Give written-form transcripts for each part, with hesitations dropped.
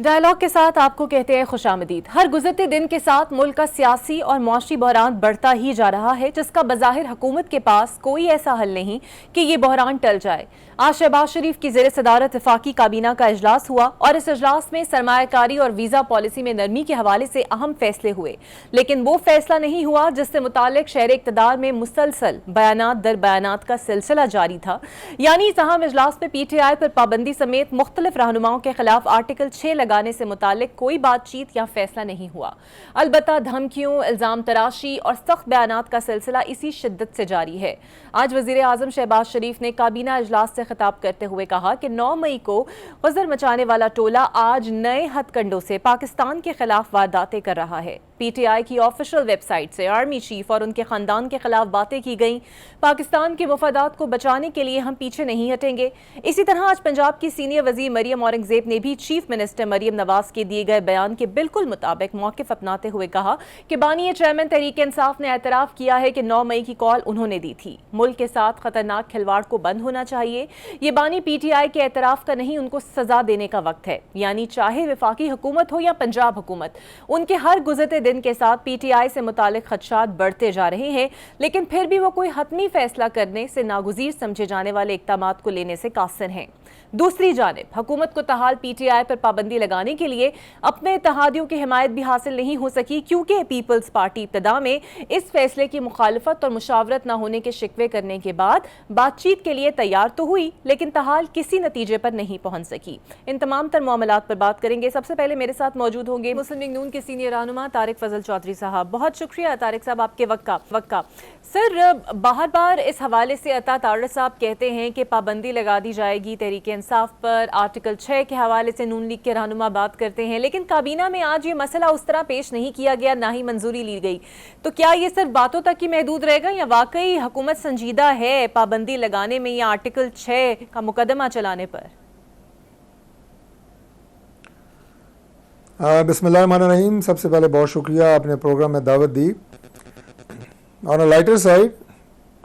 Dialogue के साथ आपको कहते हैं खुशामदीद। हर गुजरते दिन के साथ मुल्क का सियासी और मुआशी बहरान बढ़ता ही जा रहा है, जिसका बज़ाहिर हुकूमत के पास कोई ऐसा हल नहीं कि ये बहरान टल जाए। आज शहबाज शरीफ की ज़ेर सदारत वफाकी काबीना का इजलास हुआ और इस इजलास में सरमायाकारी और वीज़ा पॉलिसी में नरमी के हवाले से अहम फैसले हुए, लेकिन वो फैसला नहीं हुआ जिससे मुतालिक शहर इक़्तिदार में मुसलसल बयानात दर बयानात का सिलसिला जारी था। यानी तहम इजलास में PTI पर पाबंदी समेत मुख्तलिफ रहनुमाओं के खिलाफ आर्टिकल 6 लगाने से मुतालिक कोई बातचीत या फैसला नहीं हुआ। अलबत्ता धमकियों, इल्जाम तराशी और सख्त बयानात का सिलसिला इसी शिद्दत से जारी है। आज वज़ीर आज़म शहबाज शरीफ ने काबीना इजलास से खिताब करते हुए कहा कि 9 मई को गजर मचाने वाला टोला आज नए हथकंडों से पाकिस्तान के खिलाफ वारदातें कर रहा है। PTI की ऑफिशियल वेबसाइट से आर्मी चीफ और उनके खानदान के खिलाफ बातें की गई। पाकिस्तान के मुफादात को बचाने के लिए हम पीछे नहीं हटेंगे। इसी तरह आज पंजाब की सीनियर वजीर मरियम औरंगजेब ने भी चीफ मिनिस्टर मरियम नवाज के दिए गए बयान के बिल्कुल मुताबिक मौक़िफ़ अपनाते हुए कहा कि बानी चेयरमैन तहरीक इंसाफ ने एतराफ़ किया है कि 9 मई की कॉल उन्होंने दी थी। मुल्क के साथ खतरनाक खिलवाड़ को बंद होना चाहिए। ये बानी PTI के एतराफ़ का नहीं, उनको सजा देने का वक्त है। यानी चाहे वफाकी हुकूमत हो या पंजाब हुकूमत, उनके हर गुजरते दिन के साथ PTI से मुतालिक खदशात बढ़ते जा रहे हैं, लेकिन फिर भी वो कोई हतमी फैसला करने से नागुज़ीर समझे जाने वाले इक़दामात को लेने से कासिर हैं। दूसरी जानिब हुकूमत को तहाल PTI पर पाबंदी लगाने के लिए अपने इत्तेहादियों की हिमायत भी हासिल नहीं हो सकी, क्योंकि पीपल्स पार्टी इब्तदा में इस फैसले की मुखालफत और मुशावरत न होने के शिकवे करने के बाद बातचीत के लिए तैयार तो हुई, लेकिन तहाल किसी नतीजे पर नहीं पहुंच सकी। इन तमाम तर मामलात पर बात करेंगे। सबसे पहले मेरे साथ मौजूद होंगे मुस्लिम लीग नून के सीनियर रहनुमा तारिक फजल चौधरी साहब। बहुत शुक्रिया तारिक साहब आपके वक्त का। सर, बार बार इस हवाले से अता तारड़ साहब कहते हैं कि पाबंदी लगा दी जाएगी तहरीक इंसाफ पर, आर्टिकल 6 के हवाले से नून लीग के रहनुमा बात करते हैं, लेकिन काबीना में आज ये मसला उस तरह पेश नहीं किया गया, ना ही मंजूरी ली गई। तो क्या ये सिर्फ बातों तक ही महदूद रहेगा या वाकई हुकूमत संजीदा है पाबंदी लगाने में या आर्टिकल 6 का मुकदमा चलाने पर? बिस्मिल्लाहिर्रहमानिर्रहीम। सबसे पहले बहुत शुक्रिया, आपने प्रोग्राम में दावत दी। ऑन अ लाइटर साइड,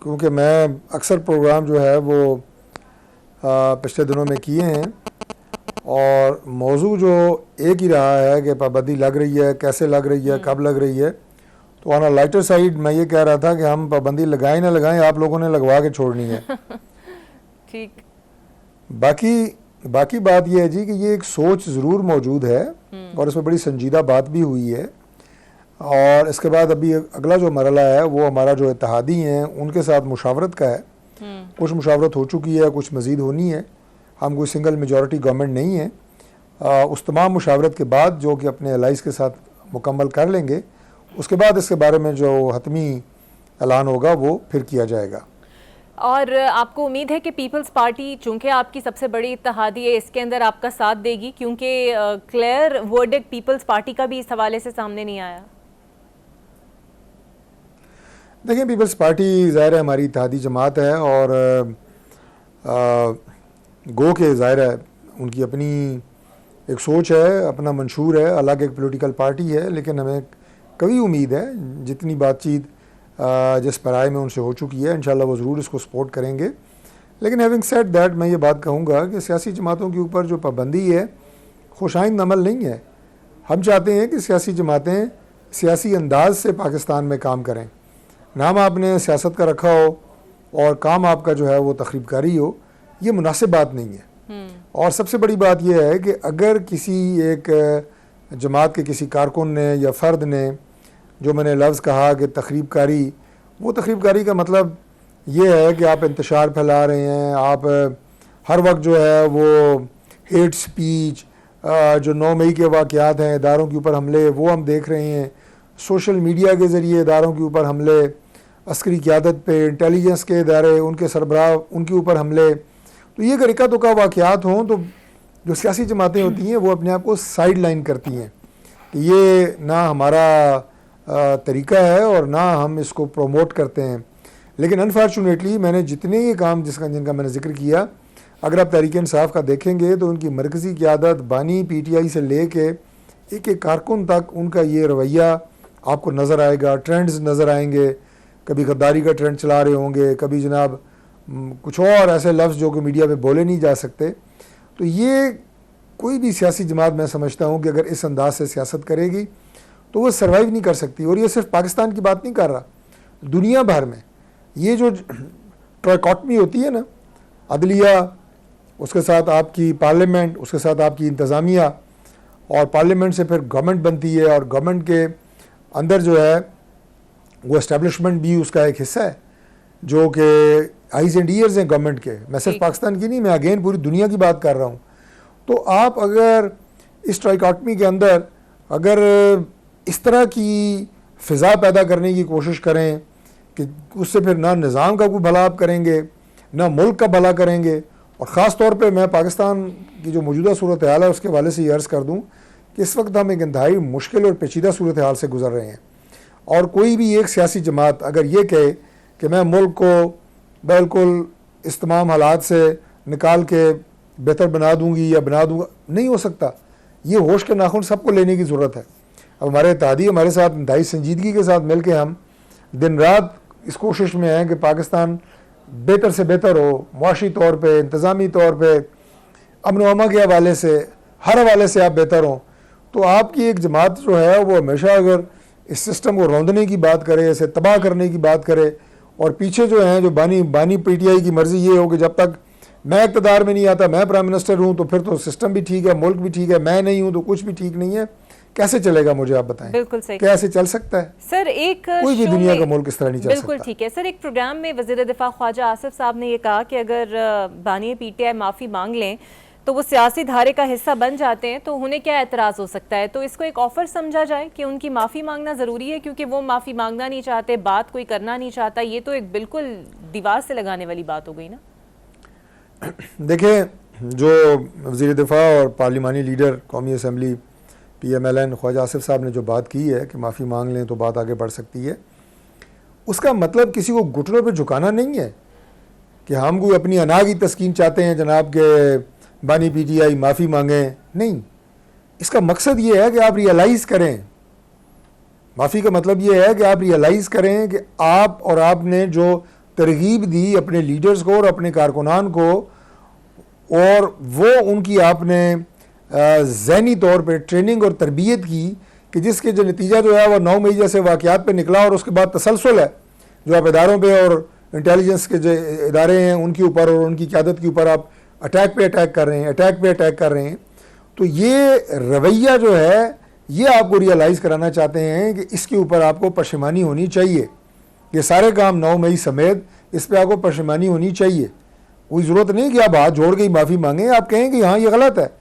क्योंकि मैं अक्सर प्रोग्राम जो है वो पिछले दिनों में किए हैं और मौजू जो एक ही रहा है कि पाबंदी लग रही है, कैसे लग रही है, कब लग रही है। तो ऑन अ लाइटर साइड मैं ये कह रहा था कि हम पाबंदी लगाएं ना लगाएं, आप लोगों ने लगवा के छोड़नी है। ठीक। बाकी बात यह है जी कि ये एक सोच ज़रूर मौजूद है और इसमें बड़ी संजीदा बात भी हुई है। और इसके बाद अभी अगला जो मरला है वो हमारा जो इत्तेहादी हैं उनके साथ मुशावरत का है। कुछ मुशावरत हो चुकी है, कुछ मज़ीद होनी है। हम कोई सिंगल मेजॉरिटी गवर्नमेंट नहीं है। उस तमाम मुशावरत के बाद जो कि अपने अलाइज के साथ मुकम्मल कर लेंगे, उसके बाद इसके बारे में जो हतमी ऐलान होगा वो फिर किया जाएगा। और आपको उम्मीद है कि पीपल्स पार्टी, चूंकि आपकी सबसे बड़ी इत्तेहादी है, इसके अंदर आपका साथ देगी, क्योंकि क्लियर वर्डिक्ट पीपल्स पार्टी का भी इस हवाले से सामने नहीं आया? देखिए, पीपल्स पार्टी ज़ाहिर है हमारी इत्तेहादी जमात है और गो के ज़ाहिर है उनकी अपनी एक सोच है, अपना मंशूर है, अलग एक पॉलिटिकल पार्टी है, लेकिन हमें कभी उम्मीद है जितनी बातचीत जिस पराए में उनसे हो चुकी है, इंशाल्लाह वो ज़रूर इसको सपोर्ट करेंगे। लेकिन हैविंग सेड दैट, मैं ये बात कहूँगा कि सियासी जमातों के ऊपर जो पाबंदी है खुशाइंद अमल नहीं है। हम चाहते हैं कि सियासी जमातें सियासी अंदाज से पाकिस्तान में काम करें। नाम आपने सियासत का रखा हो और काम आपका जो है वो तखरीबकारी हो, ये मुनासिब बात नहीं है। और सबसे बड़ी बात यह है कि अगर किसी एक जमात के किसी कारकुन ने या फ़र्द ने जो मैंने लफ्ज़ कहा कि तखरीबकारी, वो तखरीबकारी का मतलब ये है कि आप इंतशार फैला रहे हैं, आप हर वक्त जो है वो हेट स्पीच, जो 9 मई के वाक़यात हैं, इदारों के ऊपर हमले, वो हम देख रहे हैं। सोशल मीडिया के ज़रिए इदारों के ऊपर हमले, अस्करी क़यादत पे, इंटेलिजेंस के इदारे, उनके सरबराह, उनके ऊपर हमले। तो ये अगर इक्का दुक्का वाक़यात हों तो जो सियासी जमातें होती हैं वो अपने आप को साइड लाइन करती हैं कि ये ना हमारा तरीका है और ना हम इसको प्रमोट करते हैं। लेकिन अनफॉर्चुनेटली मैंने जितने ये काम जिनका मैंने जिक्र किया, अगर आप तहरीक इंसाफ का देखेंगे तो उनकी मरकज़ी क़यादत बानी PTI से ले के एक एक कारकुन तक उनका ये रवैया आपको नज़र आएगा। ट्रेंड्स नज़र आएंगे, कभी गद्दारी का ट्रेंड चला रहे होंगे, कभी जनाब कुछ और ऐसे लफ्ज़ जो कि मीडिया पे बोले नहीं जा सकते। तो ये कोई भी सियासी जमात मैं समझता हूँ कि अगर इस अंदाज से सियासत करेगी तो वो सर्वाइव नहीं कर सकती। और ये सिर्फ पाकिस्तान की बात नहीं कर रहा, दुनिया भर में ये जो ट्राइकॉटमी होती है ना, अदलिया, उसके साथ आपकी पार्लियामेंट, उसके साथ आपकी इंतज़ामिया, और पार्लियामेंट से फिर गवर्नमेंट बनती है, और गवर्नमेंट के अंदर जो है वो एस्टेब्लिशमेंट भी उसका एक हिस्सा है, जो कि आइज़ एंड ईयर्स हैं गवर्नमेंट के। मैं सिर्फ पाकिस्तान की नहीं, मैं अगेन पूरी दुनिया की बात कर रहा हूँ। तो आप अगर इस ट्राइकॉटमी के अंदर अगर इस तरह की फ़िज़ा पैदा करने की कोशिश करें कि उससे फिर ना निज़ाम का कोई भला आप करेंगे, ना मुल्क का भला करेंगे, और ख़ास तौर पे मैं पाकिस्तान की जो मौजूदा सूरत हाल है उसके हवाले से ये अर्ज़ कर दूँ कि इस वक्त हम एक इंतहाई मुश्किल और पेचीदा सूरत हाल से गुजर रहे हैं। और कोई भी एक सियासी जमात अगर ये कहे कि मैं मुल्क को बिल्कुल इस तमाम हालात से निकाल के बेहतर बना दूँगी या बना दूँगा, नहीं हो सकता। ये होश के नाखून सबको लेने की ज़रूरत है। अब हमारे इत्तेहादी हमारे साथ इंतहाई संजीदगी के साथ मिल के हम दिन रात इस कोशिश में हैं कि पाकिस्तान बेहतर से बेहतर हो, मुआशी तौर पे, इंतज़ामी तौर पे, अमन अमा के हवाले से, हर हवाले से आप बेहतर हों। तो आपकी एक जमात जो है वो हमेशा अगर इस सिस्टम को रौंदने की बात करे, इसे तबाह करने की बात करे, और पीछे जो हैं जो बानी पीटीआई की मर्ज़ी ये हो कि जब तक मैं इक़्तिदार में नहीं आता, मैं प्राइम मिनिस्टर हूँ, तो फिर तो सिस्टम भी ठीक है, मुल्क भी ठीक है, मैं नहीं हूँ तो कुछ भी ठीक नहीं है। कैसे चलेगा, मुझे आप बताएं। बिल्कुल सही, कैसे चल सकता है सर? एक कोई भी दुनिया का मुल्क इस तरह नहीं चल सकता। बिल्कुल ठीक है सर। एक प्रोग्राम में वज़ीर दिफा ख्वाजा आसिफ साहब ने ये कहा कि अगर बानी पीटीआई माफ़ी मांग लें तो वो सियासी धारे का हिस्सा बन जाते हैं, तो उन्हें क्या एतराज़ हो सकता है? तो इसको एक ऑफ़र समझा जाए कि उनकी माफ़ी मांगना ज़रूरी है, क्योंकि वो माफ़ी मांगना नहीं चाहते, बात कोई करना नहीं चाहता। ये तो एक बिल्कुल दीवार से लगाने वाली बात हो गई ना। देखें, जो वज़ीर दिफा और पार्लिमानी लीडर कौमी असम्बली PMLN ख्वाजा आसिफ साहब ने जो बात की है कि माफ़ी मांग लें तो बात आगे बढ़ सकती है, उसका मतलब किसी को घुटनों पे झुकाना नहीं है कि हम कोई अपनी अना की तस्कीन चाहते हैं जनाब के बानी PTI माफ़ी मांगें। नहीं, इसका मकसद ये है कि आप रियलाइज़ करें। माफ़ी का मतलब ये है कि आप रियलाइज़ करें कि आप और आपने जो तरगीब दी अपने लीडर्स को और अपने कारकुनान को, और वो उनकी आपने ज़हनी तौर पे ट्रेनिंग और तरबियत की कि जिसके जो नतीजा जो है वो 9 मई जैसे वाक़यात पे निकला, और उसके बाद तसलसल है जो आप इदारों पे और इंटेलिजेंस के जो इदारे हैं उनके ऊपर और उनकी क़यादत के ऊपर आप अटैक पे अटैक कर रहे हैं, अटैक पे अटैक कर रहे हैं। तो ये रवैया जो है ये आपको रियलाइज़ कराना चाहते हैं कि इसके ऊपर आपको पशेमानी होनी चाहिए। ये सारे काम 9 मई समेत इस पर आपको पशेमानी होनी चाहिए। कोई ज़रूरत नहीं कि आप हाथ जोड़ के ही माफ़ी मांगें। आप कहें कि हाँ ये गलत है,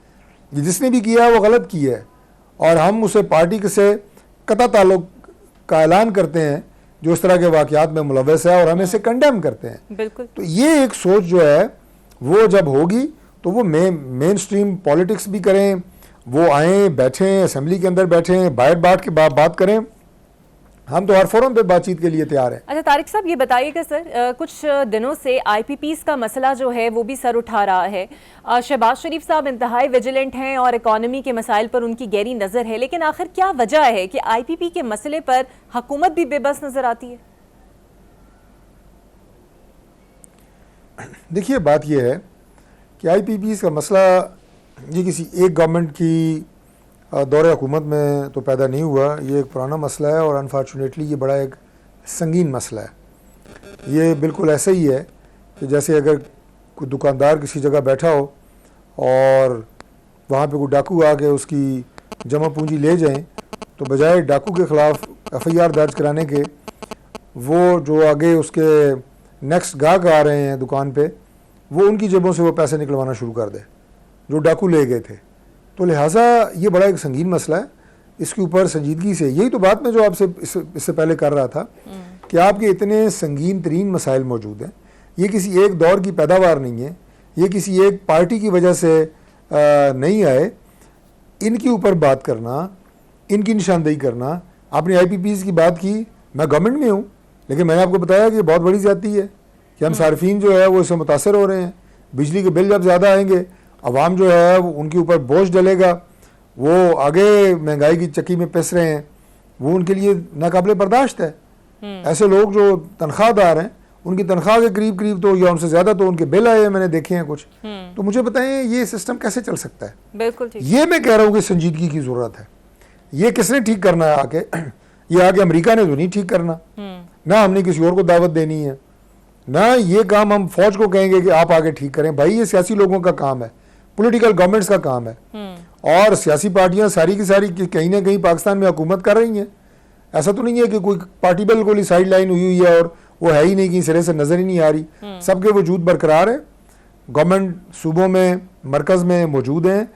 ये जिसने भी किया है वो गलत किया है, और हम उसे पार्टी से कता ताल्लुक़ का ऐलान करते हैं जो इस तरह के वाक़यात में मुलव्वस है, और हम इसे कंडेम करते हैं। बिल्कुल। तो ये एक सोच जो है वो जब होगी तो वो मेन स्ट्रीम पॉलिटिक्स भी करें, वो आएँ, बैठें, असम्बली के अंदर बैठें, बाहर बात के बात करें। हम तो हर फोरम पे बातचीत के लिए तैयार हैं। अच्छा तारिक साहब, ये बताइएगा सर, कुछ दिनों से IPPs का मसला जो है वो भी सर उठा रहा है। शहबाज शरीफ साहब इंतहाई विजिलेंट हैं और इकॉनमी के मसाइल पर उनकी गहरी नज़र है, लेकिन आखिर क्या वजह है कि IPP के मसले पर हुकूमत भी बेबस नज़र आती है? देखिए, बात यह है कि IPPs का मसला ये किसी एक गवर्नमेंट की दौरे हुकूमत में तो पैदा नहीं हुआ। ये एक पुराना मसला है और अनफॉर्चुनेटली ये बड़ा एक संगीन मसला है। ये बिल्कुल ऐसा ही है कि जैसे अगर कोई दुकानदार किसी जगह बैठा हो और वहाँ पे कोई डाकू आके उसकी जमा पूंजी ले जाएं, तो बजाय डाकू के ख़िलाफ़ FIR दर्ज कराने के, वो जो आगे उसके नेक्स्ट गाहक आ रहे हैं दुकान पे, वो उनकी जेबों से वो पैसे निकलवाना शुरू कर दे जो डाकू ले गए थे। तो लिहाजा ये बड़ा एक संगीन मसला है, इसके ऊपर संजीदगी से, यही तो बात मैं जो आपसे इससे पहले कर रहा था कि आपके इतने संगीन तरीन मसाइल मौजूद हैं। ये किसी एक दौर की पैदावार नहीं है, ये किसी एक पार्टी की वजह से नहीं आए। इनके ऊपर बात करना, इनकी निशानदेही करना, आपने IPPs की बात की, मैं गवर्नमेंट में हूँ, लेकिन मैंने आपको बताया कि बहुत बड़ी ज़्यादती है कि हम सार्फिन जो है वो इससे मुतासर हो रहे हैं। बिजली के बिल जब ज़्यादा आएंगे, अवाम जो है वो उनके ऊपर बोझ डलेगा, वो आगे महंगाई की चक्की में पिस रहे हैं, वो उनके लिए नाकाबिले बर्दाश्त है। ऐसे लोग जो तनख्वाहदार हैं उनकी तनख्वाह के करीब करीब तो या उनसे ज़्यादा तो उनके बिल आए हैं, मैंने देखे हैं कुछ। तो मुझे बताएं ये सिस्टम कैसे चल सकता है? बिल्कुल ठीक। ये मैं कह रहा हूँ कि संजीदगी की ज़रूरत है। ये किसने ठीक करना है आके? ये आगे अमेरिका ने तो नहीं ठीक करना, ना हमने किसी और को दावत देनी है, ना ये काम हम फौज को कहेंगे कि आप आगे ठीक करें। भाई ये सियासी लोगों का काम है, पॉलिटिकल गवर्नमेंट्स का काम है। और सियासी पार्टियां सारी की सारी कहीं ना कहीं पाकिस्तान में हुकूमत कर रही हैं। ऐसा तो नहीं है कि कोई पार्टी बिल्कुल ही साइड लाइन हुई है और वो है ही नहीं, कि सिरे से नजर ही नहीं आ रही। सबके वजूद बरकरार है, गवर्नमेंट सूबों में मरकज में मौजूद हैं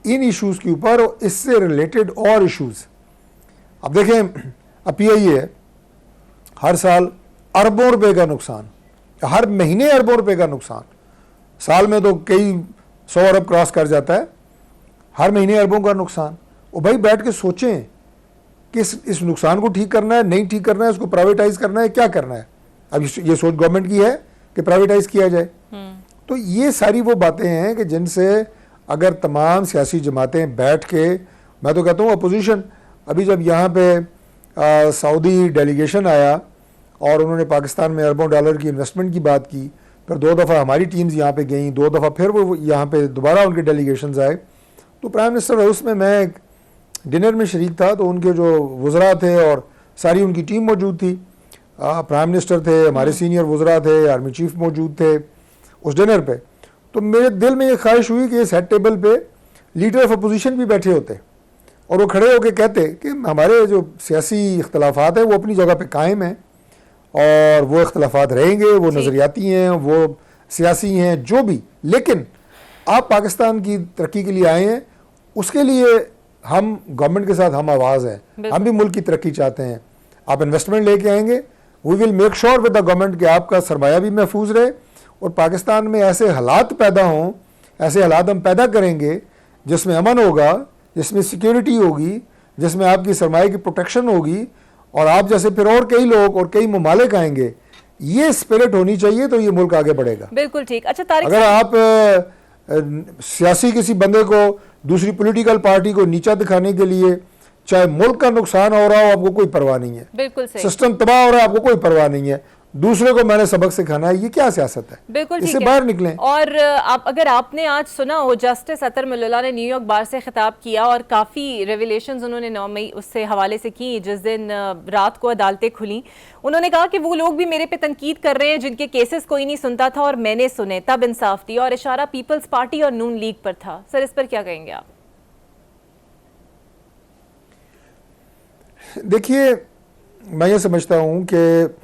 इन इश्यूज के ऊपर और इससे रिलेटेड और इश्यूज। अब देखें, अब PIA है, हर साल अरबों रुपए का नुकसान, हर महीने अरबों रुपए का नुकसान, साल में तो कई 100 अरब क्रॉस कर जाता है, हर महीने अरबों का नुकसान। और भाई बैठ के सोचें कि इस नुकसान को ठीक करना है, नहीं ठीक करना है, उसको प्राइवेटाइज करना है, क्या करना है। अब ये सोच गवर्नमेंट की है कि प्राइवेटाइज किया जाए। तो ये सारी वो बातें हैं कि जिनसे अगर तमाम सियासी जमातें बैठ के, मैं तो कहता हूँ अपोजिशन, अभी जब यहाँ पे सऊदी डेलीगेशन आया और उन्होंने पाकिस्तान में अरबों डॉलर की इन्वेस्टमेंट की बात की, फिर 2 दफ़ा हमारी टीम्स यहाँ पे गई, 2 दफ़ा फिर वो यहाँ पे दोबारा उनके डेलीगेशंस आए, तो प्राइम मिनिस्टर हाउस में मैं एक डिनर में शरीक था, तो उनके जो वज़रा थे और सारी उनकी टीम मौजूद थी, प्राइम मिनिस्टर थे, हमारे सीनियर वज़रा थे, आर्मी चीफ मौजूद थे उस डिनर पे। तो मेरे दिल में ये ख्वाहिश हुई कि इस हेड टेबल पे लीडर ऑफ अपोजिशन भी बैठे होते और वो खड़े होकर कहते कि हमारे जो सियासी इख्तलाफात हैं वो अपनी जगह पे कायम हैं और वो इख्तलाफात रहेंगे, वो नज़रियाती हैं, वो सियासी हैं, जो भी, लेकिन आप पाकिस्तान की तरक्की के लिए आए हैं, उसके लिए हम गवर्नमेंट के साथ हम आवाज़ हैं, हम भी मुल्क की तरक्की चाहते हैं। आप इन्वेस्टमेंट लेके आएंगे, we will make sure with the government कि आपका सरमाया भी महफूज रहे और पाकिस्तान में ऐसे हालात पैदा हों, ऐसे हालात हम पैदा करेंगे जिसमें अमन होगा, जिसमें सिक्योरिटी होगी, जिसमें आपकी सरमाए की प्रोटेक्शन होगी और आप जैसे फिर और कई लोग और कई ममालिक आएंगे। ये स्पिरिट होनी चाहिए तो ये मुल्क आगे बढ़ेगा। बिल्कुल ठीक। अच्छा तारिक, अगर आप सियासी किसी बंदे को, दूसरी पॉलिटिकल पार्टी को नीचा दिखाने के लिए, चाहे मुल्क का नुकसान हो रहा हो, आपको कोई परवाह नहीं है, बिल्कुल सही, सिस्टम तबाह हो रहा है, आपको कोई परवाह नहीं है, दूसरे को मैंने सबक सिखाना है, ये क्या सियासत है? बिल्कुल इससे बाहर निकलें। और अगर आपने आज सुना हो, जस्टिस अतर मुल्ला ने न्यूयॉर्क बार से खिताब किया और काफ़ी रेवलेशंस उन्होंने 9 मई उससे हवाले से की, जिस दिन रात को अदालतें खुली। उन्होंने कहा कि वो लोग भी मेरे पे तनकीद कर रहे हैं जिनके केसेस कोई नहीं सुनता था और मैंने सुने, तब इंसाफ दिया, और इशारा पीपल्स पार्टी और नून लीग पर था। सर, इस पर क्या कहेंगे आप? देखिए, मैं ये समझता हूँ कि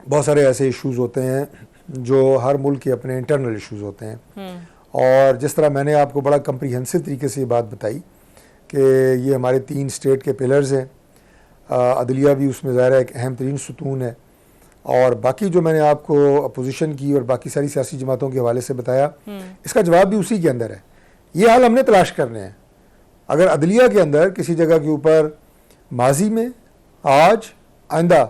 बहुत सारे ऐसे इश्यूज़ होते हैं जो हर मुल्क के अपने इंटरनल इश्यूज़ होते हैं, और जिस तरह मैंने आपको बड़ा कम्प्रीहेंसिव तरीके से ये बात बताई कि ये हमारे 3 स्टेट के पिलर्स हैं, अदलिया भी उसमें ज़ाहिर है एक अहम तरीन सुतून है, और बाकी जो मैंने आपको अपोजिशन की और बाकी सारी सियासी जमातों के हवाले से बताया, इसका जवाब भी उसी के अंदर है। ये हाल हमने तलाश करने हैं। अगर अदलिया के अंदर किसी जगह के ऊपर माजी में, आज, आइंदा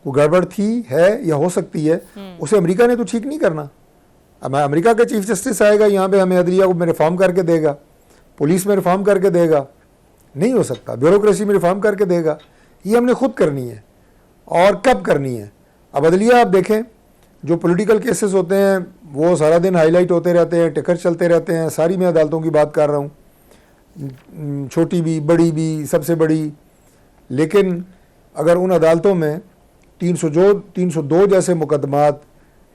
कोई गड़बड़ थी, है या हो सकती है, उसे अमेरिका ने तो ठीक नहीं करना। अब अमेरिका का चीफ जस्टिस आएगा यहाँ पे हमें अदलिया को रिफॉर्म करके देगा, पुलिस में रिफॉर्म करके देगा, नहीं हो सकता। ब्यूरोक्रेसी में रिफॉर्म करके देगा। ये हमने खुद करनी है, और कब करनी है। अब अदलिया आप देखें, जो पॉलिटिकल केसेस होते हैं वो सारा दिन हाईलाइट होते रहते हैं, टिकर चलते रहते हैं। सारी मैं अदालतों की बात कर रहा हूँ, छोटी भी, बड़ी भी, सबसे बड़ी। लेकिन अगर उन अदालतों में 302 जैसे मुकदमात,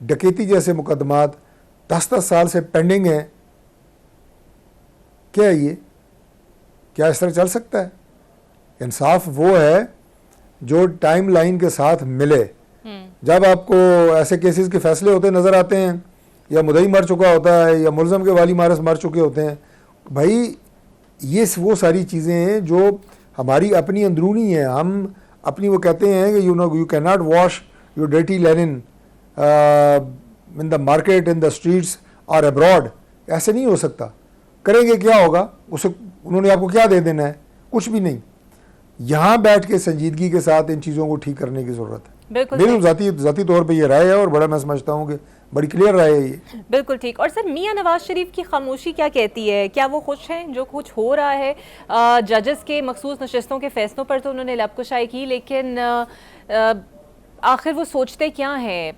डकैती जैसे मुकदमात 10-10 साल से पेंडिंग हैं, क्या ये, क्या इस तरह चल सकता है? इंसाफ वो है जो टाइम लाइन के साथ मिले। जब आपको ऐसे केसेस के फैसले होते नज़र आते हैं, या मुद्दई मर चुका होता है या मुलज़म के वाली वारिस मर चुके होते हैं, भाई ये वो सारी चीज़ें हैं जो हमारी अपनी अंदरूनी है। हम अपनी, वो कहते हैं कि you can not wash your dirty linen in the market, in the streets और अब्रॉड। ऐसे नहीं हो सकता। करेंगे क्या होगा उसे, उन्होंने आपको क्या दे देना है? कुछ भी नहीं। यहाँ बैठ के संजीदगी के साथ इन चीज़ों को ठीक करने की ज़रूरत है। मेरी ज़ाती तौर पे ये राय है, और बड़ा मैं समझता हूँ कि बड़ी क्लियर राय है ये। बिल्कुल ठीक। और सर, मियां नवाज शरीफ की खामोशी क्या कहती है? क्या वो खुश हैं जो कुछ हो रहा है? जजेस के मखसूस नशस्तों के फैसलों पर तो उन्होंने लबकुशाई की, लेकिन आखिर वो सोचते क्या हैं?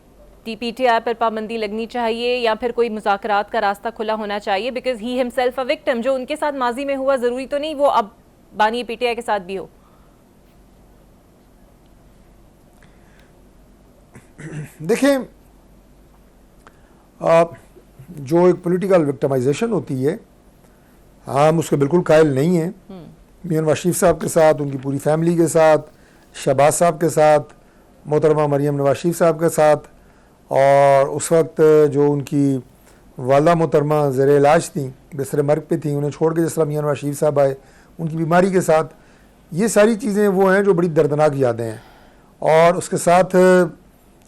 पीटीआई पर पाबंदी लगनी चाहिए या फिर कोई मुज़ाकरात का रास्ता खुला होना चाहिए? Because he himself a victim, जो उनके साथ माजी में हुआ ज़रूरी तो नहीं वो अब बानी पीटीआई के साथ भी हो। देखें, जो एक पॉलिटिकल विक्टिमाइजेशन होती है, हम उसके बिल्कुल कायल नहीं हैं। मियां नवाज शरीफ साहब के साथ, उनकी पूरी फैमिली के साथ, शहबाज साहब के साथ, मोहतरमा मरियम नवाज शरीफ साहब के साथ, और उस वक्त जो उनकी वालदा मोहतरमा ज़ेर इलाज थी, बिस्तर मर्ग पे थी, उन्हें छोड़ के जिस तरह मियां नवाज शरीफ साहब आए उनकी बीमारी के साथ, ये सारी चीज़ें वो हैं जो बड़ी दर्दनाक यादें हैं। और उसके साथ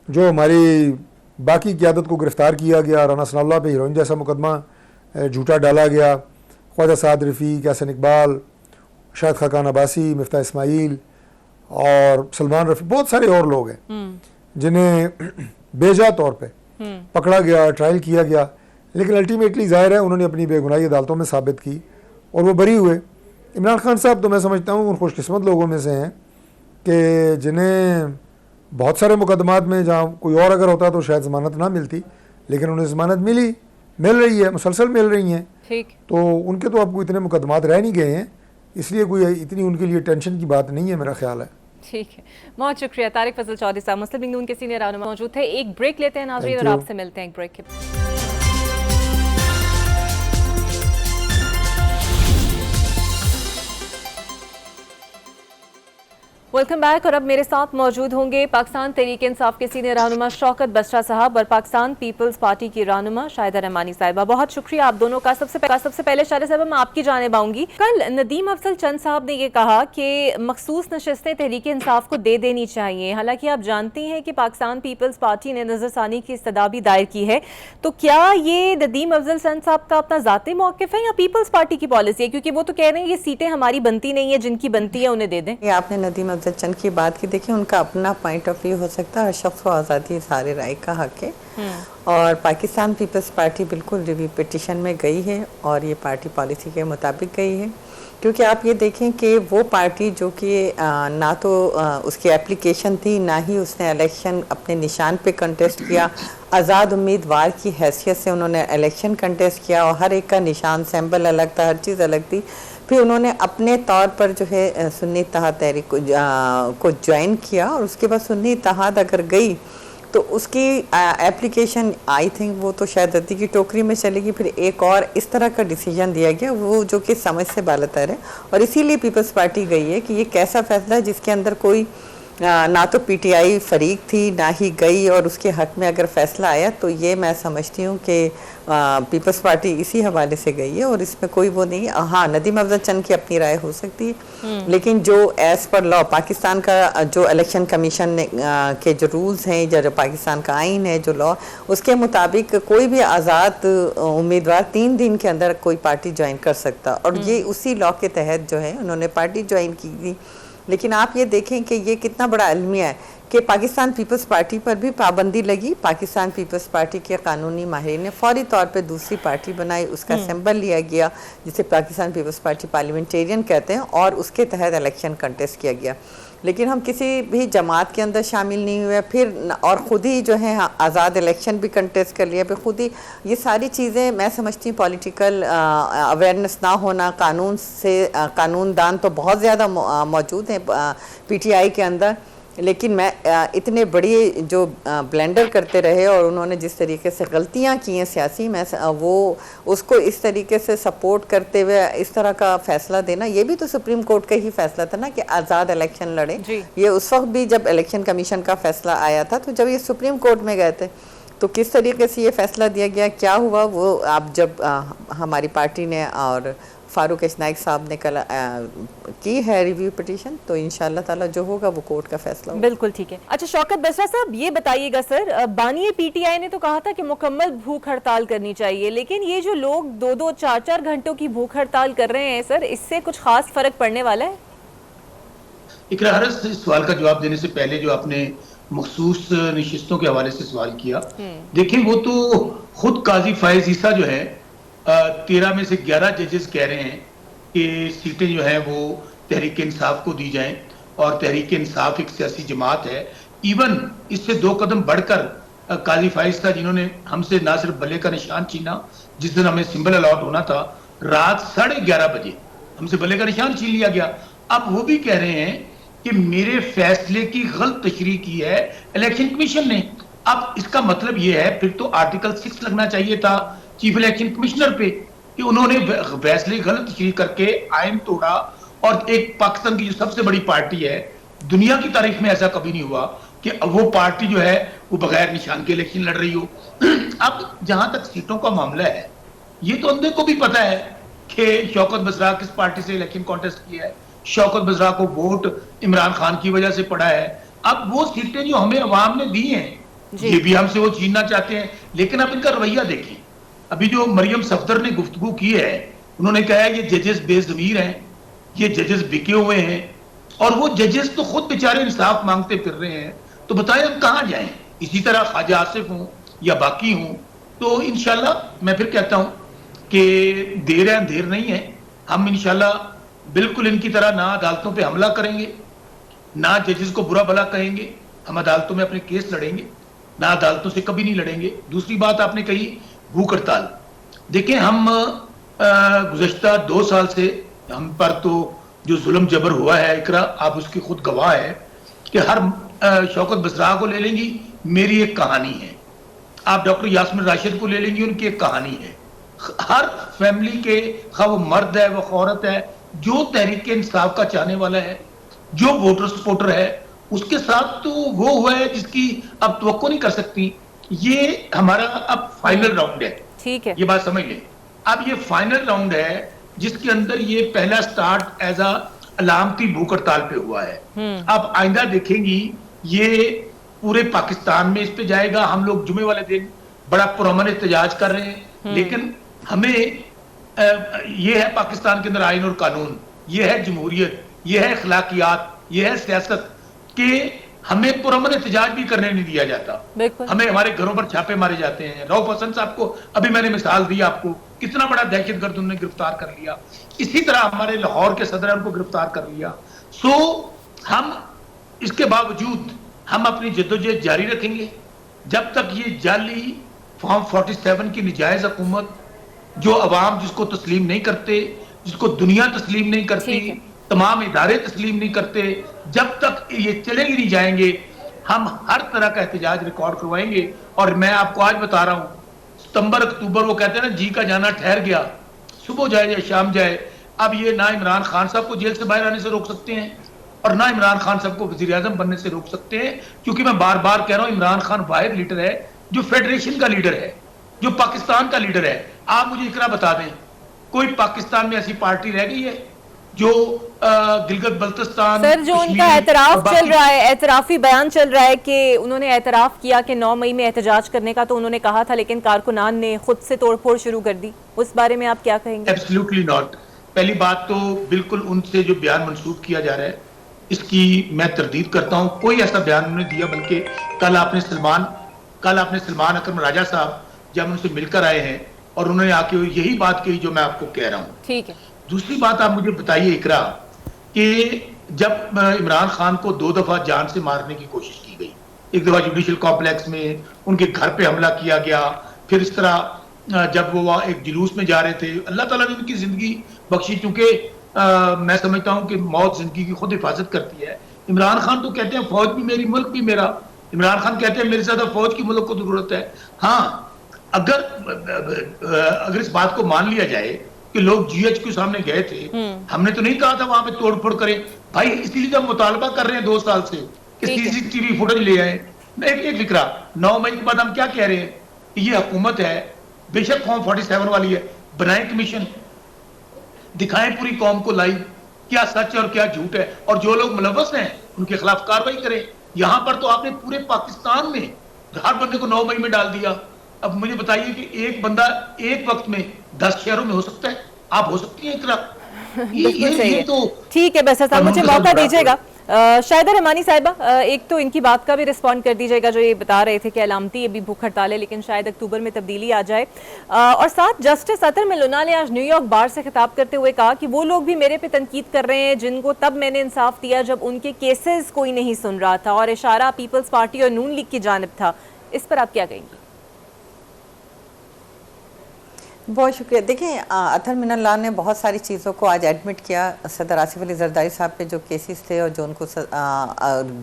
जो हमारी बाकी क़यादत को गिरफ़्तार किया गया, राना सनाउल्लाह पे हीरोइन जैसा मुकदमा झूठा डाला गया, ख्वाजा साद रफ़ीक, हसन इकबाल, शाहिद खाकान अब्बासी, मिफ्ता इस्माइल और सलमान रफ़ी, बहुत सारे और लोग हैं जिन्हें बेजा तौर पे पकड़ा गया, ट्रायल किया गया, लेकिन अल्टीमेटली ज़ाहिर है उन्होंने अपनी बेगुनाही अदालतों में साबित की और वो बरी हुए। इमरान खान साहब तो मैं समझता हूँ उन खुशकिस्मत लोगों में से हैं कि जिन्हें बहुत सारे मुकदमात में, जहाँ कोई और अगर होता तो शायद ज़मानत ना मिलती, लेकिन उन्हें ज़मानत मिल रही है, मुसलसल मिल रही हैं। ठीक, तो उनके तो अब इतने मुकदमात रह नहीं गए हैं, इसलिए कोई इतनी उनके लिए टेंशन की बात नहीं है, मेरा ख्याल है। ठीक है, बहुत शुक्रिया। तारिक फजल चौधरी साहब मुस्लिम लीग नून के सीनियर रहनुमा मौजूद थे। एक ब्रेक लेते हैं नाज़रीन और आपसे मिलते हैं एक ब्रेक के। Welcome back. और अब मेरे साथ मौजूद होंगे पाकिस्तान तहरीक-ए-इंसाफ के सीनियर रहनुमा शौकत बसरा साहब और पाकिस्तान पीपल्स पार्टी की रहनुमा शाहिदा रहमानी साहिबा। बहुत शुक्रिया आप दोनों का। सबसे पहले शाहिदा साहब मैं आपकी जानिब आऊंगी। कल नदीम अफजल चंद साहब ने ये कहा कि मखसूस नशस्तें तहरीक-ए-इंसाफ को दे देनी चाहिए। हालांकि आप जानती हैं कि पाकिस्तान पीपल्स पार्टी ने नजरसानी की इस्तदा भी दायर की है, तो क्या ये नदीम अफजल चंद साहब का अपना ज़ाती मौक़िफ़ है या पीपल्स पार्टी की पॉलिसी है? क्योंकि वो तो कह रहे हैं ये सीटें हमारी बनती नहीं है, जिनकी बनती है उन्हें दे दें। आपने नदीम अफजल चंद की बात की, देखिए उनका अपना पॉइंट ऑफ व्यू हो सकता है, हर शख्स को आज़ादी सारे राय का हक है। और पाकिस्तान पीपल्स पार्टी बिल्कुल रिव्यू पिटिशन में गई है और ये पार्टी पॉलिसी के मुताबिक गई है, क्योंकि आप ये देखें कि वो पार्टी जो कि ना तो उसकी एप्लीकेशन थी, ना ही उसने इलेक्शन अपने निशान पे कंटेस्ट किया, आज़ाद उम्मीदवार की हैसियत से उन्होंने इलेक्शन कंटेस्ट किया और हर एक का निशान सैम्बल अलग था, हर चीज़ अलग थी। फिर उन्होंने अपने तौर पर जो है सुन्नी इत्तेहाद तहरीक को ज्वाइन किया और उसके बाद सुन्नी इत्तेहाद अगर गई तो उसकी एप्लीकेशन आई थिंक वो तो शायद रद्दी की टोकरी में चलेगी। फिर एक और इस तरह का डिसीजन दिया गया वो जो कि समझ से बालातर है, और इसीलिए पीपल्स पार्टी गई है कि ये कैसा फैसला है जिसके अंदर कोई ना तो पीटीआई फरीक थी ना ही गई, और उसके हक में अगर फैसला आया तो ये मैं समझती हूँ कि पीपल्स पार्टी इसी हवाले से गई है और इसमें कोई वो नहीं है। हाँ, नदीम अफजल चंद की अपनी राय हो सकती है, लेकिन जो एज़ पर लॉ पाकिस्तान का जो इलेक्शन कमीशन के जो रूल्स हैं, जो पाकिस्तान का आइन है, जो लॉ, उसके मुताबिक कोई भी आज़ाद उम्मीदवार 3 दिन के अंदर कोई पार्टी ज्वाइन कर सकता, और ये उसी लॉ के तहत जो है उन्होंने पार्टी ज्वाइन की थी। लेकिन आप ये देखें कि ये कितना बड़ा अलमिया है कि पाकिस्तान पीपल्स पार्टी पर भी पाबंदी लगी। पाकिस्तान पीपल्स पार्टी के कानूनी माहिर ने फौरी तौर पे दूसरी पार्टी बनाई, उसका सिंबल लिया गया जिसे पाकिस्तान पीपल्स पार्टी पार्लियामेंटेरियन कहते हैं, और उसके तहत इलेक्शन कंटेस्ट किया गया। लेकिन हम किसी भी जमात के अंदर शामिल नहीं हुए, फिर और ख़ुद ही जो है आज़ाद इलेक्शन भी कंटेस्ट कर लिया, फिर ख़ुद ही ये सारी चीज़ें मैं समझती हूँ पॉलिटिकल अवेयरनेस ना होना, कानून से कानूनदान तो बहुत ज़्यादा मौजूद हैं पीटीआई के अंदर, लेकिन मैं इतने बड़ी जो ब्लेंडर करते रहे और उन्होंने जिस तरीके से गलतियां की हैं सियासी, मैं वो उसको इस तरीके से सपोर्ट करते हुए इस तरह का फैसला देना, ये भी तो सुप्रीम कोर्ट का ही फैसला था ना कि आज़ाद इलेक्शन लड़े। ये उस वक्त भी जब इलेक्शन कमीशन का फैसला आया था, तो जब ये सुप्रीम कोर्ट में गए थे तो किस तरीके से ये फैसला दिया गया, क्या हुआ, वो आप जब हमारी पार्टी ने और फारूक नाइक साहब ने कल की है रिव्यू पिटीशन, तो इंशाल्लाह ताला जो होगा वो कोर्ट का फैसला होगा। बिल्कुल ठीक है। अच्छा शौकत बसरा साहब ये बताइएगा सर, बानी पीटीआई ने तो कहा था कि मुकम्मल भूख हड़ताल करनी चाहिए, लेकिन ये जो लोग 2-2 4-4 घंटों की भूख हड़ताल कर रहे हैं सर, इससे कुछ खास फर्क पड़ने वाला है? इकरा हरस, इस सवाल का जवाब देने से पहले जो आपने मखसूस नशिस्तों के हवाले से सवाल किया, देखिए वो तो खुद काजी फायज ईसा जो है 13 में से 11 जजेस कह रहे हैं कि सीटें जो है वो तहरीक इंसाफ को दी जाएं, और तहरीक इंसाफ एक सियासी जमात है, इवन इससे 2 कदम बढ़कर काजी फाइज था, जिन्होंने हमसे ना सिर्फ बल्ले का निशान छीना, जिस दिन हमें सिंबल अलॉट होना था, रात 11:30 बजे हमसे बल्ले का निशान छीन लिया गया। अब वो भी कह रहे हैं कि मेरे फैसले की गलत तशरीह की है इलेक्शन कमीशन ने। अब इसका मतलब ये है, फिर तो आर्टिकल 6 लगना चाहिए था चीफ इलेक्शन कमिश्नर पे, कि उन्होंने फैसले गलत तशरीह करके आइन तोड़ा। और एक पाकिस्तान की जो सबसे बड़ी पार्टी है, दुनिया की तारीख में ऐसा कभी नहीं हुआ कि वो पार्टी जो है वो बगैर निशान के इलेक्शन लड़ रही हो। अब जहां तक सीटों का मामला है, ये तो अंधे को भी पता है कि शौकत बसरा किस पार्टी से इलेक्शन कॉन्टेस्ट किया है। शौकत बसरा को वोट इमरान खान की वजह से पड़ा है। अब वो सीटें जो हमें अवाम ने दी हैं, ये भी हमसे वो छीनना चाहते हैं। लेकिन अब इनका रवैया देखिए, अभी जो मरियम सफदर ने गुफ्तगू की है, उन्होंने कहा है ये जजेस बेज़मीर हैं, ये जजेस बिके हुए हैं, और वो जजेस तो खुद बेचारे इंसाफ मांगते फिर रहे हैं। तो बताएं हम कहां जाएं? इसी तरह ख्वाजा आसिफ हूं या बाकी हूं, तो इंशाल्लाह मैं फिर कहता हूं कि देर है अंधेर नहीं है। हम इंशाल्लाह बिल्कुल इनकी तरह ना अदालतों पे हमला करेंगे, ना जजेस को बुरा भला कहेंगे। हम अदालतों में अपने केस लड़ेंगे, ना अदालतों से कभी नहीं लड़ेंगे। दूसरी बात आपने कही भूख हड़ताल। देखें, हम गुज़श्ता 2 साल से हम पर तो जो जुल्म जबर हुआ है, इकरा आप उसकी खुद गवाह है कि हर शौकत बसरा को ले लेंगी, मेरी एक कहानी है। आप डॉक्टर यास्मीन राशिद को ले लेंगी, उनकी एक कहानी है। हर फैमिली के, खा वो मर्द है वो औरत है, जो तहरीक इंसाफ का चाहने वाला है, जो वोटर सपोर्टर है, उसके साथ तो वो हुआ है जिसकी अब तवक्को नहीं कर सकती। ये हमारा अब फाइनल राउंड है, ठीक है, ये बात समझ लें। अब ये फाइनल राउंड है जिसके अंदर ये पहला स्टार्ट एज अ अलामती भूख हड़ताल पे हुआ है। अब आइंदा देखेंगी ये पूरे पाकिस्तान में इस पे जाएगा। हम लोग जुमे वाले दिन बड़ा पुरअमन एहतजाज कर रहे हैं, लेकिन हमें ये है पाकिस्तान के अंदर आइन और कानून, ये है जमहूरियत, ये है अखलाकियात, ये है सियासत, कि हमें पुरअमन एहतजाज भी करने नहीं दिया जाता। हमें हमारे घरों पर छापे मारे जाते हैं। रऊफ हसन साहब को अभी मैंने मिसाल दी आपको, कितना बड़ा दहशतगर्द उन्होंने गिरफ्तार कर लिया। इसी तरह हमारे लाहौर के सदर उनको गिरफ्तार कर लिया। सो हम इसके बावजूद हम अपनी जद्दोजहद जारी रखेंगे जब तक ये जाली फॉर्म 47 की निजायज हुकूमत, जो अवाम जिसको तस्लीम नहीं करते, जिसको दुनिया तस्लीम नहीं करती, तमाम इदारे तस्लीम नहीं करते, जब तक ये चले ही नहीं जाएंगे, हम हर तरह का एहतजाज रिकॉर्ड करवाएंगे। और मैं आपको आज बता रहा हूं, सितंबर अक्टूबर, वो कहते हैं ना जी का जाना ठहर गया, सुबह जाए या शाम जाए। अब ये ना इमरान खान साहब को जेल से बाहर आने से रोक सकते हैं और ना इमरान खान साहब को वजीर आजम बनने से रोक सकते हैं, क्योंकि मैं बार बार कह रहा हूं, इमरान खान वाहिद लीडर है जो फेडरेशन का लीडर है, जो पाकिस्तान का लीडर है। आप मुझे इकरा बता दें, कोई पाकिस्तान में ऐसी पार्टी रह गई है जो गिलगित बल्तिस्तान, सर, जो उनका एतराफ चल रहा है, एतराफी बयान चल रहा है कि उन्होंने एतराफ किया कि 9 मई में एहतजाज करने का तो उन्होंने कहा था, लेकिन कारकुनान ने खुद से तोड़फोड़ शुरू कर दी, उस बारे में आप क्या कहेंगे? Absolutely not. पहली बात तो बिल्कुल उनसे जो बयान मंसूब किया जा रहा है, इसकी मैं तरदीद करता हूं। कोई ऐसा बयान उन्होंने दिया, बल्कि कल आपने सलमान अकरम राजा साहब जब उनसे मिलकर आए हैं और उन्होंने आके यही बात कही जो मैं आपको कह रहा हूं। ठीक है। दूसरी बात आप मुझे बताइए इकरा, कि जब इमरान खान को 2 दफा जान से मारने की कोशिश की गई, एक दफा जुडिशल कॉम्प्लेक्स में उनके घर पे हमला किया गया, फिर इस तरह जब वो एक जुलूस में जा रहे थे, अल्लाह ताला ने उनकी जिंदगी बख्शी, चूंकि मैं समझता हूं कि मौत जिंदगी की खुद हिफाजत करती है। इमरान खान तो कहते हैं फौज भी मेरी, मुल्क भी मेरा। इमरान खान कहते हैं मेरे ज्यादा फौज की मुल्क को जरूरत है। हाँ, अगर इस बात को मान लिया जाए कि लोग GH के सामने गए थे, हमने तो नहीं कहा था वहां पे तोड़फोड़ करें भाई, इसलिए तो हम मुतालबा कर रहे हैं 2 साल से कि CCTV फुटेज ले आए। एक फिक्रा, 9 मई के बाद हम क्या कह रहे हैं कि ये हुकूमत है, बेशक फॉर्म 47 वाली है, बनाए कमीशन, दिखाएं पूरी कौम को लाइव क्या सच है और क्या झूठ है, और जो लोग मुलव्वस हैं उनके खिलाफ कार्रवाई करें। यहां पर तो आपने पूरे पाकिस्तान में हर बंदे को 9 मई में डाल दिया। अब मुझे बताइए कि एक बंदा एक वक्त में 10 शहरों में हो सकता है? आप हो सकती है इकरा? ये तो ठीक है। बस साहब मुझे मौका दीजिएगा, शाहिदा रहमानी साहिबा, एक तो इनकी बात का भी रिस्पॉन्ड कर दीजिएगा जो ये बता रहे थे कि अलामती अभी भूख हड़ताल है लेकिन शायद अक्टूबर में तब्दीली आ जाए। और साथ जस्टिस अतर मिलुना ने आज न्यूयॉर्क बार से खिताब करते हुए कहा कि वो लोग भी मेरे पे तनकीद कर रहे हैं जिनको तब मैंने इंसाफ दिया जब उनके केसेस कोई नहीं सुन रहा था, और इशारा पीपल्स पार्टी और नून लीग की जानिब था। इस पर आप क्या कहेंगी? बहुत शुक्रिया। देखिए, अतर मिनल्ला ने बहुत सारी चीज़ों को आज एडमिट किया। सदर आसिफ अली जरदारी साहब पे जो केसेस थे और जो उनको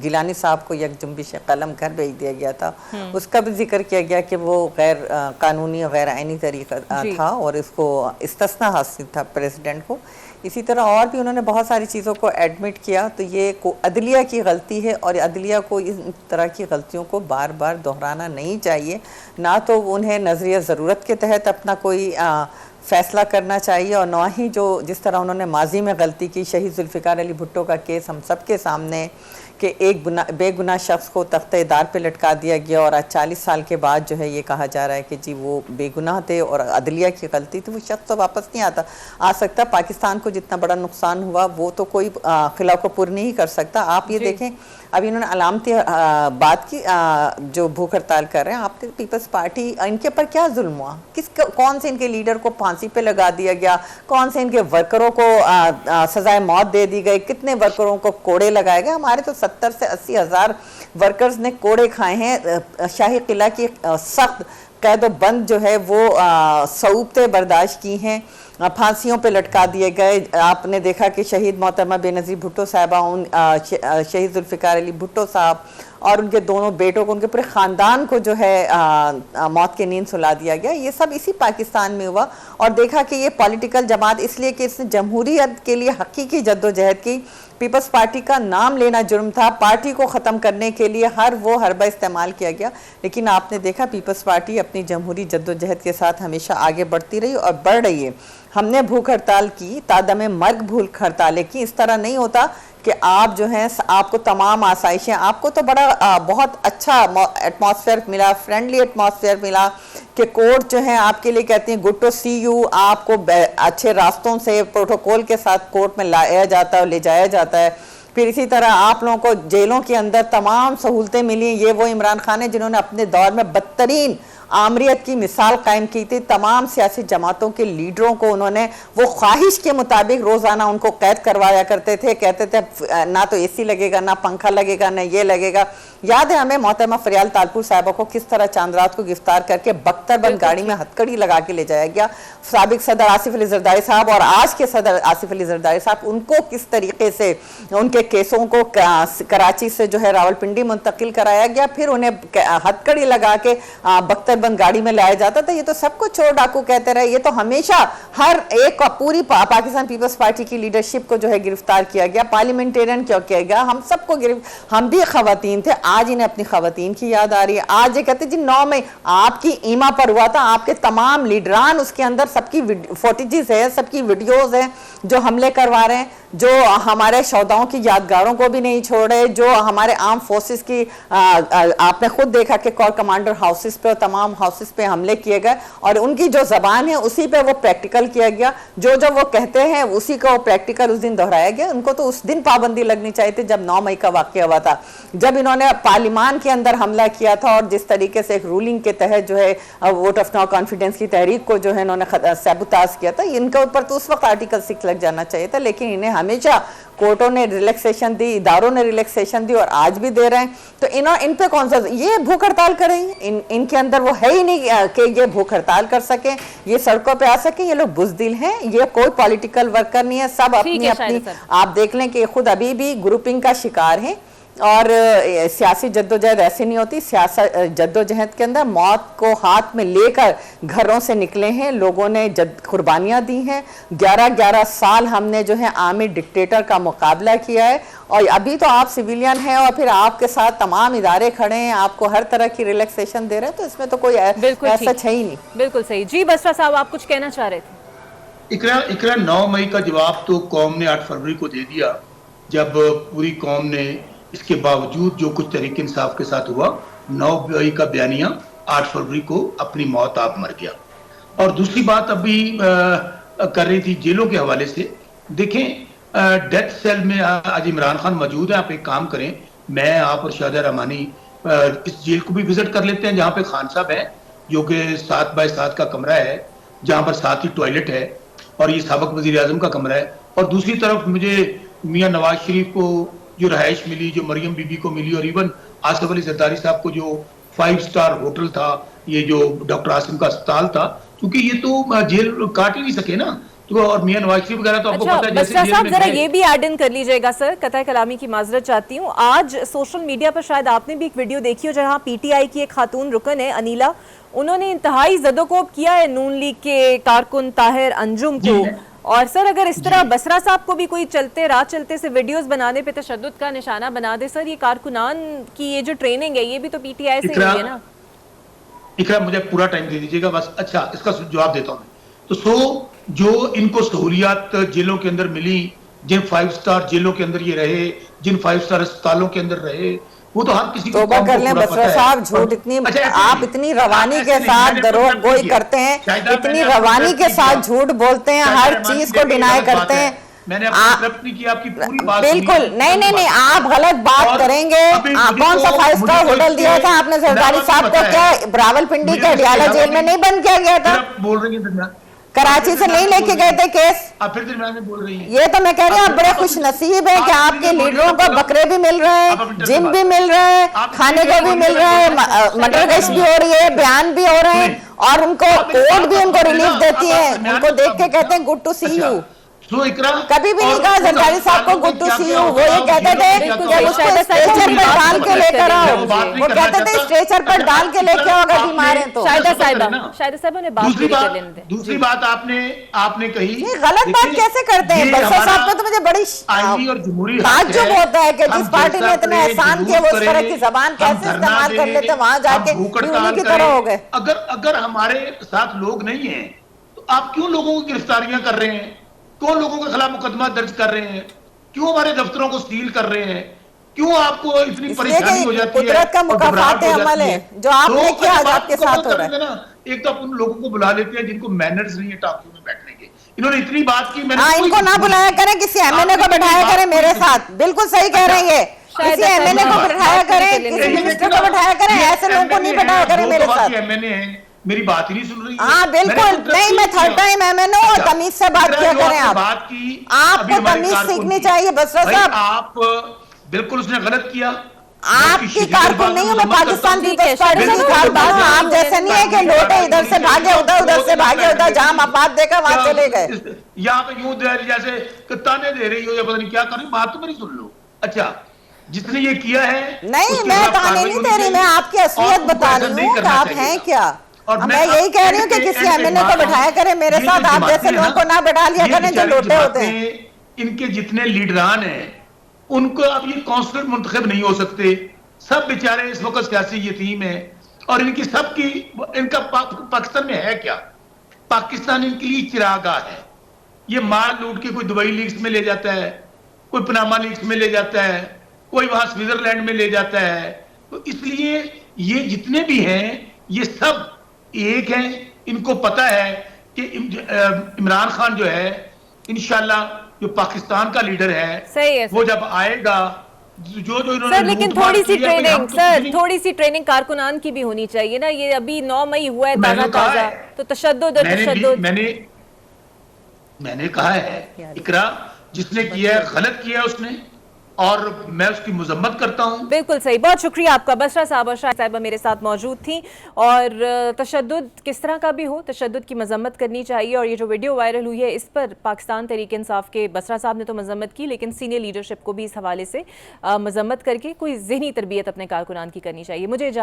गिलानी साहब को एक जुम्बिश कलम कर भेज दिया गया था, उसका भी जिक्र किया गया कि वो गैर कानूनी गैर आइनी तरीका था और इसको इस्तिस्ना हासिल था प्रेसिडेंट को। इसी तरह और भी उन्होंने बहुत सारी चीज़ों को एडमिट किया। तो ये अदलिया की गलती है और अदलिया को इस तरह की गलतियों को बार बार दोहराना नहीं चाहिए। ना तो उन्हें नज़रिया ज़रूरत के तहत अपना कोई फ़ैसला करना चाहिए और ना ही जो जिस तरह उन्होंने माजी में गलती की। शहीद जुल्फ़िकार अली भुट्टो का केस हम सब के सामने कि एक बेगुनाह शख्स को तख्ते-ए-दार पे लटका दिया गया और आज 40 साल के बाद जो है ये कहा जा रहा है कि जी वो बेगुनाह थे और अदलिया की गलती थी। वो शख्स तो वापस नहीं आ सकता। पाकिस्तान को जितना बड़ा नुकसान हुआ वो तो कोई खिला को पूर्ण नहीं कर सकता। आप ये देखें, अभी इन्होंने अलामती बात की जो भूख हड़ताल कर रहे हैं, आपके पीपल्स पार्टी, इनके ऊपर क्या जुल्म हुआ? कौन से इनके लीडर को फांसी पे लगा दिया गया? कौन से इनके वर्करों को सजाए मौत दे दी गई? कितने वर्करों को कोड़े लगाए गए? हमारे तो 70 से 80 हज़ार वर्कर्स ने कोड़े खाए हैं। शाही किला की सख्त कैद बंद जो है वो सऊबतें बर्दाश्त की हैं, फांसियों पे लटका दिए गए। आपने देखा कि शहीद मोहतरमा बेनज़ीर भुट्टो साहबा, शहीद जुल्फ़िकार अली भुट्टो साहब और उनके दोनों बेटों को, उनके पूरे ख़ानदान को जो है मौत की नींद सुला दिया गया। ये सब इसी पाकिस्तान में हुआ। और देखा कि ये पॉलिटिकल जमात इसलिए कि इसने जमहूरियत के लिए हकीकी जद्दोजहद की। पीपल्स पार्टी का नाम लेना जुर्म था। पार्टी को ख़त्म करने के लिए हर वो हरबा इस्तेमाल किया गया। लेकिन आपने देखा पीपल्स पार्टी अपनी जमहूरी जद्दोजहद के साथ हमेशा आगे बढ़ती रही और बढ़ रही है। हमने भूख हड़ताल की, तादमे मर्ग भूख हड़तालें की। इस तरह नहीं होता कि आप जो हैं आपको तमाम आसाइशें, आपको तो बड़ा बहुत अच्छा एटमॉस्फेयर मिला, फ्रेंडली एटमॉस्फेयर मिला कि कोर्ट जो है आपके लिए कहती हैं गुड टू सी यू। आपको अच्छे रास्तों से प्रोटोकॉल के साथ कोर्ट में लाया जाता है, ले जाया जाता है। फिर इसी तरह आप लोगों को जेलों के अंदर तमाम सहूलतें मिली। ये वो इमरान खान है जिन्होंने अपने दौर में बदतरीन आमरीत की मिसाल कायम की थी। तमाम सियासी जमातों के लीडरों को उन्होंने वो ख्वाहिश के मुताबिक रोज़ाना उनको कैद करवाया करते थे। कहते थे ना तो एसी लगेगा, ना पंखा लगेगा, ना ये लगेगा। याद है हमें मोहतरमा फरियाल तालपुर साहबा को किस तरह चांदरात को गिरफ्तार करके बख्तरबंद गाड़ी में हथकड़ी लगा के ले जाया गया। साबिक सदर आसिफ अली जरदारी साहब और आज के सदर आसिफ अली जरदारी साहब, उनको किस तरीके से उनके केसों को कराची से जो है रावलपिंडी मुंतकिल कराया गया, फिर उन्हें हथकड़ी लगा के बख्तरबंद गाड़ी में लाया जाता था। ये तो सबको चोर डाकू कहते रहे। ये तो हमेशा हर एक पूरी पाकिस्तान पीपल्स पार्टी की लीडरशिप को जो है गिरफ्तार किया गया। पार्लियामेंटेरियन क्यों किया गया? हम सबको हम भी खवातीन थे। आज इन्हें अपनी खवातीन की याद आ रही है। आज ये कहते जी 9 मई आपकी ईमा पर हुआ था, आपके तमाम लीडरान उसके अंदर सबकी फुटेजेस है, सबकी वीडियोस हैं जो हमले करवा रहे हैं, जो हमारे शौदाओं की यादगारों को भी नहीं छोड़े, जो हमारे आर्म फोर्सेस की आपने खुद देखा कि कोर कमांडर हाउसेस पे और तमाम हाउसेस पे हमले किए गए और उनकी जो जबान है उसी पे वो प्रैक्टिकल किया गया। जो जो वो कहते हैं उसी का वो प्रैक्टिकल उस दिन दोहराया गया। उनको तो उस दिन पाबंदी लगनी चाहिए थी जब 9 मई का वाकया हुआ था, जब इन्होंने पार्लियामान के अंदर हमला किया था और जिस तरीके से एक रूलिंग के तहत जो है वोट ऑफ नो कॉन्फिडेंस की तहरीक को जो है इन्होंने सैबुताज किया था। इनके ऊपर तो उस वक्त आर्टिकल 6 लग जाना चाहिए था, लेकिन इन्हें हमेशा कोर्टों ने रिलैक्सेशन दी, इदारों ने रिलैक्सेशन दी और आज भी दे रहे हैं। तो इन पे कौन सा ये भूख हड़ताल करेंगे? इनके अंदर वो है ही नहीं कि ये भूख हड़ताल कर सकें, ये सड़कों पे आ सकें। ये लोग बुज़दिल हैं, ये कोई पॉलिटिकल वर्कर नहीं है। सब अपनी अपनी आप देख लें कि खुद अभी भी ग्रुपिंग का शिकार है। और सियासी जद्दोजहद ऐसी नहीं होती। सियासत जद्दोजहद के अंदर मौत को हाथ में लेकर घरों से निकले हैं लोगों ने, कुर्बानियाँ दी हैं। 11-11 साल हमने जो है आर्मी डिक्टेटर का मुकाबला किया है और अभी तो आप सिविलियन हैं और फिर आपके साथ तमाम इदारे खड़े हैं, आपको हर तरह की रिलैक्सेशन दे रहे हैं। तो इसमें तो कोई ऐसा है ही नहीं। बिल्कुल सही जी। बसरा साहब आप कुछ कहना चाह रहे थे? इकरा 9 मई का जवाब तो कौम ने 8 फरवरी को दे दिया, जब पूरी कौम ने इसके बावजूद जो कुछ तहरीक इंसाफ के साथ हुआ, 9 मई का बयानिया 8 फरवरी को अपनी मौत आप मर गया। और दूसरी बात अभी कर रही थी जेलों के हवाले से। देखें डेथ सेल में आज इमरान खान मौजूद है। आप एक काम करें, मैं आप और शाहिदा रहमानी इस जेल को भी विजिट कर लेते हैं जहाँ पे खान साहब है, जो कि 7x7 का कमरा है, जहाँ पर साथ ही टॉयलेट है, और ये साबिक वजीर आजम का कमरा है। और दूसरी तरफ मुझे मियाँ नवाज शरीफ को जो रहायश मिली, जो मरियम बीबी को मिली, और इवन आसिफ अली जरदारी साहब को जो 5 स्टार होटल था, ये जो डॉक्टर आसिम का अस्पताल था, क्योंकि ये तो जेल काट ही नहीं सके ना। तो और मियां नवाज शरीफ वगैरह तो आपको अच्छा, पता है, जैसे बसरा जेल साहब में जरा गए। ये भी ऐड इन कर लीजिएगा सर, कतई कलामी की माजरत चाहती हूँ। आज सोशल मीडिया पर शायद आपने भी एक वीडियो देखी हो जहां पीटीआई की एक खातून रुकन है अनीला, उन्होंने इंतहाई जदोकोब किया है नून लीग के कारकुन ताहिर अंजुम को। और सर अगर इस तरह बसरा साहब को भी कोई चलते राह चलते से वीडियोस बनाने पे तशद्दुद का निशाना बना दे, सर ये कारकुनान की ये जो ट्रेनिंग है ये भी तो पीटीआई से ही है ना। इकरा मुझे पूरा टाइम दे दीजिएगा बस। अच्छा, इसका जवाब देता हूँ। तो जो इनको सहूलियात जेलों के अंदर मिली, जिन 5 स्टार जेलों के अंदर ये रहे, जिन 5 स्टार अस्पतालों के अंदर रहे, वो तो हर किसी को तौबा कर लें बसरा साहब, झूठ इतनी आप इतनी रवानी के साथ दरोग गोई करते हैं, इतनी रवानी के साथ झूठ बोलते हैं, हर चीज को डिनाई करते हैं। मैंने नहीं किया, आपकी पूरी बात बिल्कुल नहीं, आप गलत बात करेंगे। कौन सा 5 स्टार होटल दिया था आपने जरदारी साहब को? क्या रावलपिंडी के अडियाला जेल में नहीं बंद किया गया था? बोल रही है कराची से नहीं लेके गए थे केस? आप फिर दरमियान में बोल रही हैं। ये तो मैं कह रही हूँ आप बड़े खुश नसीब हैं कि आपके लीडरों को बकरे भी मिल रहे हैं, जिम भी मिल रहे हैं, खाने को भी मिल रहा है, मटर गश्त भी हो रही है, बयान भी हो रहे हैं, और उनको कोर्ट भी उनको रिलीफ देती है। उनको देख के कहते हैं गुड टू सी यू। कभी भी नहीं कहा जरदारी साहब को गुड टू सी यू। वो ये कहते थे कि उसको स्ट्रेचर पर डाल के लेकर आओ, वो कहते थे स्ट्रेचर पर डाल के लेके आओ अगर बीमार है तो। शाहिदा साहिबा ने बात पूरी कर लेने दें। दूसरी बात आपने कही, ये गलत बात कैसे करते हैं? बसरा साहब को तो मुझे बड़ी ताज्जुब होता है कि जिस पार्टी ने इतने एहसान किए वो इस तरह की जबान कैसे इस्तेमाल कर लेते, वहां जाके उन्हीं की तरह हो गए। अगर हमारे साथ लोग नहीं है तो आप क्यों लोगों की गिरफ्तारियां कर रहे हैं? कौन लोगों के खिलाफ मुकदमा दर्ज कर रहे हैं? क्यों हमारे दफ्तरों को सील कर रहे हैं? क्यों आपको इतनी परेशानी हो जाती है? कुदरत का मुकाफात अमल है जो आपने किया, आज आपके साथ हो रहा है ना। एक तो आप उन लोगों को बुला लेते हैं जिनको मैनर्स नहीं है टाकियों में बैठने के। इन्होंने इतनी बात की, मैंने इनको ना बुलाया करें, किसी एमएनए को बैठाया करें मेरे साथ। बिल्कुल सही कह रहे हैं, ये किसी एमएनए को बैठाया करें, किसी मिनिस्टर को बैठाया करें, ऐसे लोगों को नहीं बैठाया करें मेरे साथ। एमएनए है, मेरी बात ही नहीं सुन रही। हाँ बिल्कुल नहीं, मैं थर्ड टाइम एमएनए हूँ, तमीज से बात किया करें आप। आपको तमीज सीखनी चाहिए बसरा साहब। आप बिल्कुल उसने गलत किया। आपकी कारकुन नहीं हूँ मैं, पाकिस्तान पीपल्स पार्टी की कारकुन हूँ। आप जैसे नहीं है कि लोटे इधर से भागे उधर से भागे उधर, जहाँ मफाद देखा वहां चले गए। यहाँ पे यूं जैसे ताने दे रही हो या पता नहीं क्या कर रही, बात तो मेरी सुन लो। अच्छा, जिसने ये किया है नहीं, मैं ताने नहीं दे रही, मैं आपकी असलियत बता रही हूँ कि आप हैं क्या। और मैं यही कह रही हूँ कि किसी एमएनए को बैठाया करें मेरे साथ, आप जैसे लोगों को ना बैठा लिया करें जो लोटे होते हैं। इनके जितने लीडरान हैं उनको अब ये काउंसलर मुंतखब नहीं हो सकते। सब बेचारे इस वक्त सियासी यतीम है, और इनकी सबकी इनका पाकिस्तान में है क्या? पाकिस्तान इनके लिए चिरागा है। ये माल लूट के कोई दुबई लीग्स में ले जाता है, कोई पनामा लीग्स में ले जाता है, कोई वहां स्विट्जरलैंड में ले जाता है। तो इसलिए ये जितने भी हैं ये सब एक हैं। इनको पता है कि इमरान खान जो है इंशाल्लाह जो पाकिस्तान का लीडर है, सही है वो जब आएगा जो इन्होंने सर, लेकिन थोड़ी सी ट्रेनिंग कारकुनान की भी होनी चाहिए ना। ये अभी 9 मई हुआ है ताजा, तो तशद्दुद मैंने कहा है इकरा, जिसने किया है गलत किया है उसने, और मैं उसकी मजम्मत करता हूं। बिल्कुल सही, बहुत शुक्रिया आपका। बसरा साहब और शाहिद साहिबा मेरे साथ मौजूद थी। और तशद्दुद किस तरह का भी हो, तशद्दुद की मजम्मत करनी चाहिए। और ये जो वीडियो वायरल हुई है इस पर पाकिस्तान तहरीक इंसाफ के बसरा साहब ने तो मजम्मत की, लेकिन सीनियर लीडरशिप को भी इस हवाले से मजम्मत करके कोई जहनी तरबियत अपने कारकुनान की करनी चाहिए। मुझे